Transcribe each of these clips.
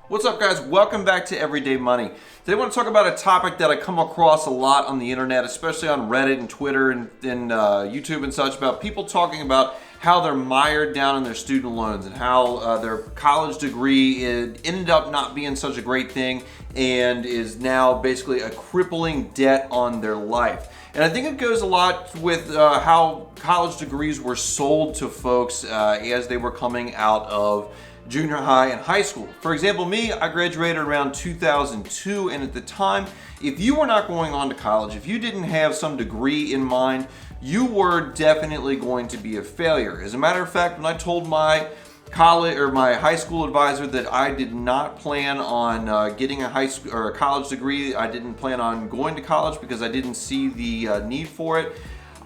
What's up, guys? Welcome back to Everyday Money. Today I want to talk about a topic that I come across a lot on the internet, especially on Reddit and Twitter and YouTube and such, about people talking about how they're mired down in their student loans and how their college degree ended up not being such a great thing and is now basically a crippling debt on their life. And I think it goes a lot with how college degrees were sold to folks as they were coming out of junior high and high school. For example, me, I graduated around 2002, and at the time, if you were not going on to college, if you didn't have some degree in mind, you were definitely going to be a failure. As a matter of fact, when I told my college or my high school advisor that I did not plan on getting a high school or a college degree, I didn't plan on going to college because I didn't see the need for it,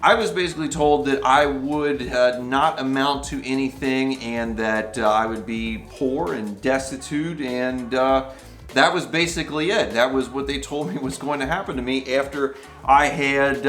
I was basically told that I would not amount to anything and that I would be poor and destitute, and that was basically it. That was what they told me was going to happen to me after I had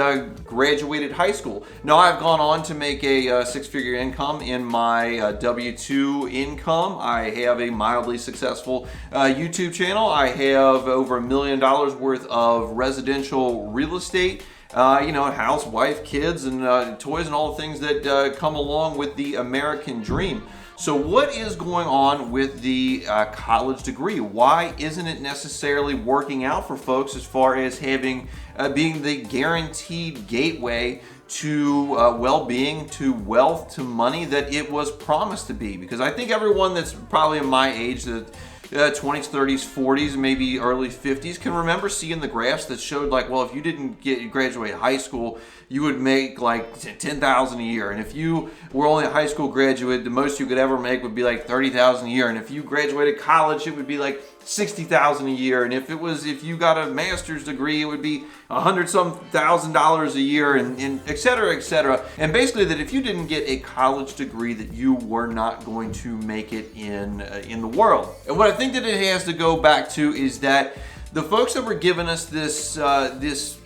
graduated high school. Now, I've gone on to make a six-figure income in my W-2 income. I have a mildly successful YouTube channel. I have over $1 million worth of residential real estate. House, wife, kids, and toys, and all the things that come along with the American dream. So what is going on with the college degree? Why isn't it necessarily working out for folks as far as having being the guaranteed gateway to well-being, to wealth, to money that it was promised to be? Because I think everyone that's probably in my age, that 20s, 30s, 40s, maybe early 50s, can remember seeing the graphs that showed like, well, if you didn't graduate high school, you would make like $10,000 a year. And if you were only a high school graduate, the most you could ever make would be like $30,000 a year. And if you graduated college, it would be like $60,000 a year. And if you got a master's degree, it would be $100,000 a year, and et cetera, et cetera. And basically that if you didn't get a college degree, that you were not going to make it in the world. And what I think that it has to go back to is that the folks that were giving us this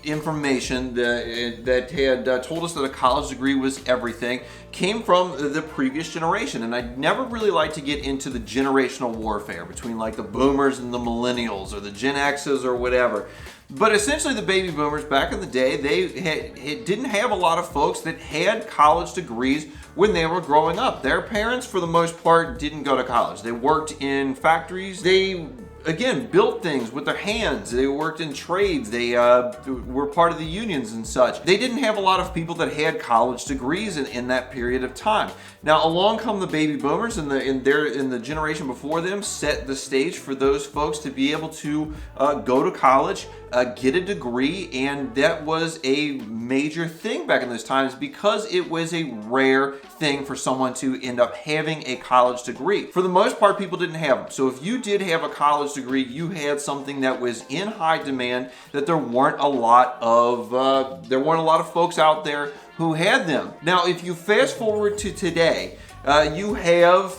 information that had told us that a college degree was everything came from the previous generation. And I never really like to get into the generational warfare between like the boomers and the millennials or the Gen X's or whatever. But essentially the baby boomers back in the day, they didn't have a lot of folks that had college degrees when they were growing up. Their parents, for the most part, didn't go to college. They worked in factories. They again, built things with their hands. They worked in trades. They were part of the unions and such. They didn't have a lot of people that had college degrees in that period of time. Now, along come the baby boomers, and in the generation before them set the stage for those folks to be able to go to college, get a degree, and that was a major thing back in those times because it was a rare thing for someone to end up having a college degree. For the most part, people didn't have them. So if you did have a college degree, you had something that was in high demand, that there weren't a lot of folks out there who had them. Now, if you fast forward to today, you have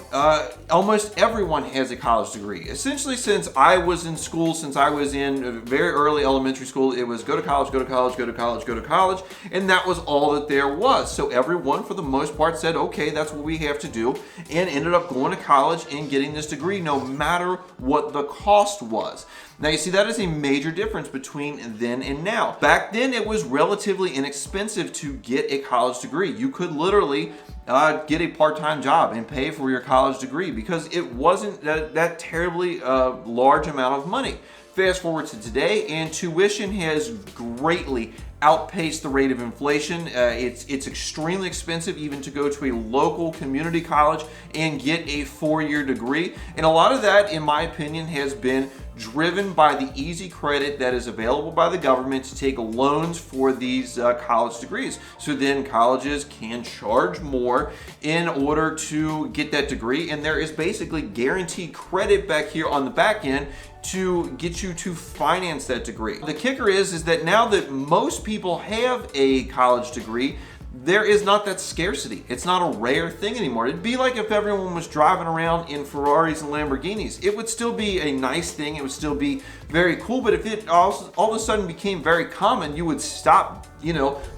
almost everyone has a college degree. Essentially, since I was in school, since I was in very early elementary school, it was go to college, go to college, go to college, go to college, and that was all that there was. So everyone, for the most part, said, okay, that's what we have to do, and ended up going to college and getting this degree, no matter what the cost was. Now, you see, that is a major difference between then and now. Back then, it was relatively inexpensive to get a college degree. You could literally get a part-time job and pay for your college degree because it wasn't that terribly large amount of money. Fast forward to today, and tuition has greatly outpaced the rate of inflation. It's extremely expensive even to go to a local community college and get a 4-year degree. And a lot of that, in my opinion, has been driven by the easy credit that is available by the government to take loans for these college degrees. So then colleges can charge more in order to get that degree, and there is basically guaranteed credit back here on the back end to get you to finance that degree. The kicker is that now that most people have a college degree, there is not that scarcity. It's not a rare thing anymore. It'd be like if everyone was driving around in Ferraris and Lamborghinis. It would still be a nice thing. It would still be very cool. But if it all of a sudden became very common, you would stop,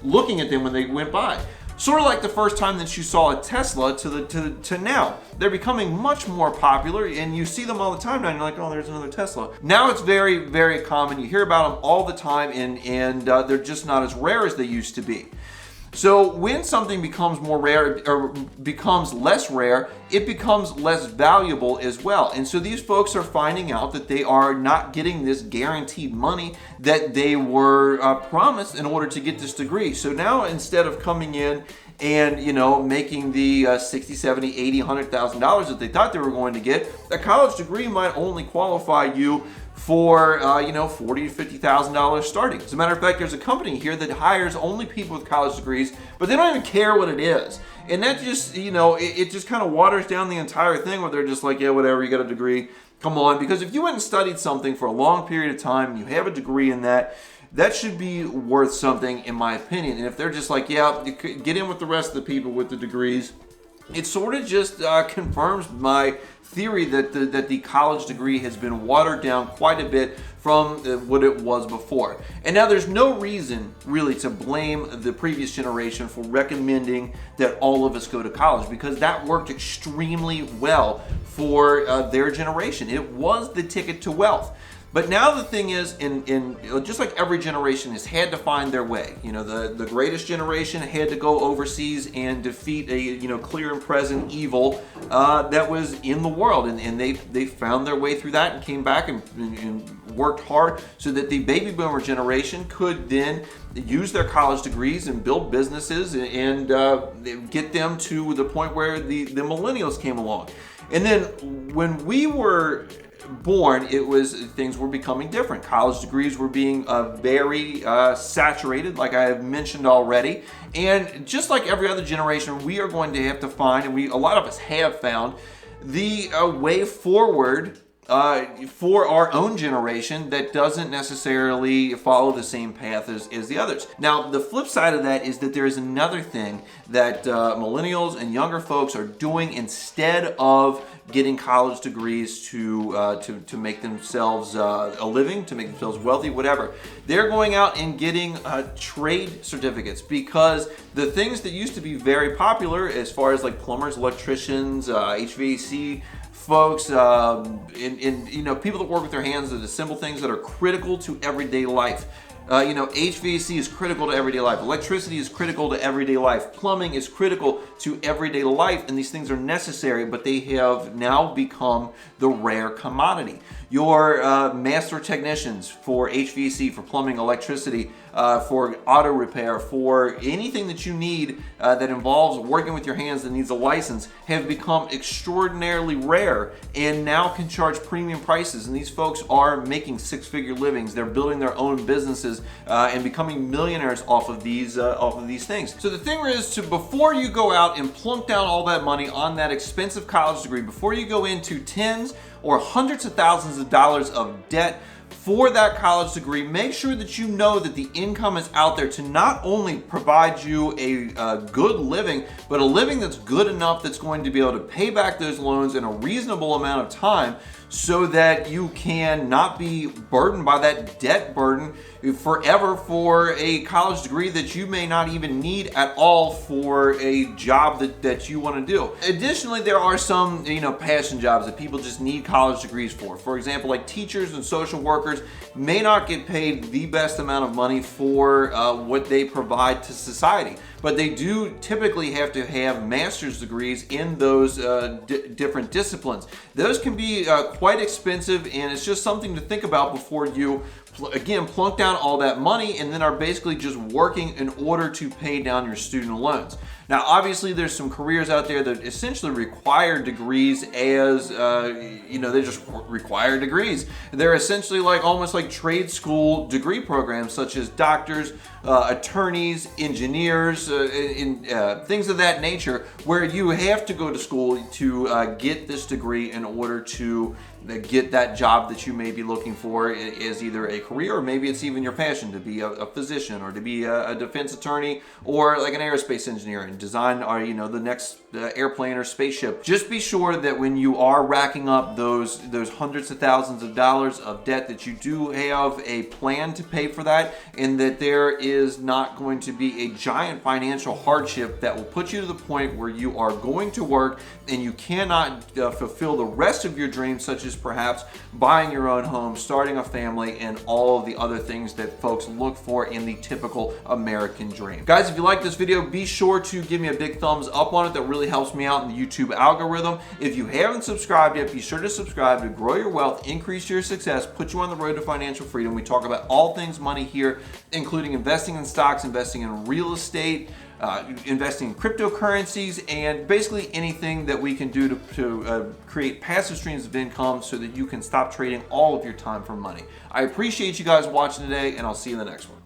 looking at them when they went by. Sort of like the first time that you saw a Tesla to now. They're becoming much more popular, and you see them all the time now, and you're like, oh, there's another Tesla. Now it's very, very common. You hear about them all the time, and they're just not as rare as they used to be. So when something becomes more rare or becomes less rare, it becomes less valuable as well. And so these folks are finding out that they are not getting this guaranteed money that they were promised in order to get this degree. So now instead of coming in and making the 60, 70, 80, $100,000 that they thought they were going to get, a college degree might only qualify you for $40,000 to $50,000 starting. As a matter of fact, there's a company here that hires only people with college degrees, but they don't even care what it is. And that just, it just kind of waters down the entire thing where they're just like, yeah, whatever, you got a degree, come on. Because if you went and studied something for a long period of time, you have a degree in that, that should be worth something, in my opinion. And if they're just like, yeah, get in with the rest of the people with the degrees, it sort of just confirms my theory that the college degree has been watered down quite a bit from what it was before. And now there's no reason really to blame the previous generation for recommending that all of us go to college, because that worked extremely well for their generation. It was the ticket to wealth. But now the thing is, in just like every generation has had to find their way. The greatest generation had to go overseas and defeat a clear and present evil that was in the world, and they found their way through that and came back and worked hard so that the baby boomer generation could then use their college degrees and build businesses and get them to the point where the millennials came along. And then when we were born, things were becoming different. College degrees were being very saturated, like I have mentioned already. And just like every other generation, we are going to have to find, and a lot of us have found, the way forward for our own generation that doesn't necessarily follow the same path as the others. Now, the flip side of that is that there is another thing that millennials and younger folks are doing instead of getting college degrees to make themselves a living, to make themselves wealthy, whatever. They're going out and getting trade certificates, because the things that used to be very popular as far as like plumbers, electricians, HVAC folks, and people that work with their hands, that assemble things that are critical to everyday life. HVAC is critical to everyday life. Electricity is critical to everyday life. Plumbing is critical to everyday life, and these things are necessary, but they have now become the rare commodity. Your master technicians for HVAC, for plumbing, electricity, for auto repair, for anything that you need that involves working with your hands that needs a license, have become extraordinarily rare and now can charge premium prices. And these folks are making six-figure livings. They're building their own businesses and becoming millionaires off of these things. So the thing is, before you go out and plunk down all that money on that expensive college degree, before you go into tens or hundreds of thousands of dollars of debt for that college degree, make sure that you know that the income is out there to not only provide you a good living, but a living that's good enough that's going to be able to pay back those loans in a reasonable amount of time, so that you can not be burdened by that debt burden forever for a college degree that you may not even need at all for a job that you want to do. Additionally, there are some passion jobs that people just need college degrees for. For example, like teachers and social workers may not get paid the best amount of money for what they provide to society, but they do typically have to have master's degrees in those different disciplines. Those can be quite expensive, and it's just something to think about before you again plunk down all that money and then are basically just working in order to pay down your student loans. Now, obviously, there's some careers out there that essentially require degrees as, they just require degrees. They're essentially almost like trade school degree programs, such as doctors, attorneys, engineers, things of that nature, where you have to go to school to get this degree in order to get that job that you may be looking for is either a career, or maybe it's even your passion to be a physician, or to be a defense attorney, or like an aerospace engineer and design, or the next airplane or spaceship. Just be sure that when you are racking up those hundreds of thousands of dollars of debt, that you do have a plan to pay for that, and that there is not going to be a giant financial hardship that will put you to the point where you are going to work and you cannot fulfill the rest of your dreams, such as perhaps buying your own home, starting a family, and all of the other things that folks look for in the typical American dream. Guys, if you like this video, be sure to give me a big thumbs up on it. That really helps me out in the YouTube algorithm. If you haven't subscribed yet, be sure to subscribe to grow your wealth, increase your success, put you on the road to financial freedom. We talk about all things money here, including investing in stocks, investing in real estate, investing in cryptocurrencies, and basically anything that we can do to create passive streams of income so that you can stop trading all of your time for money. I appreciate you guys watching today, and I'll see you in the next one.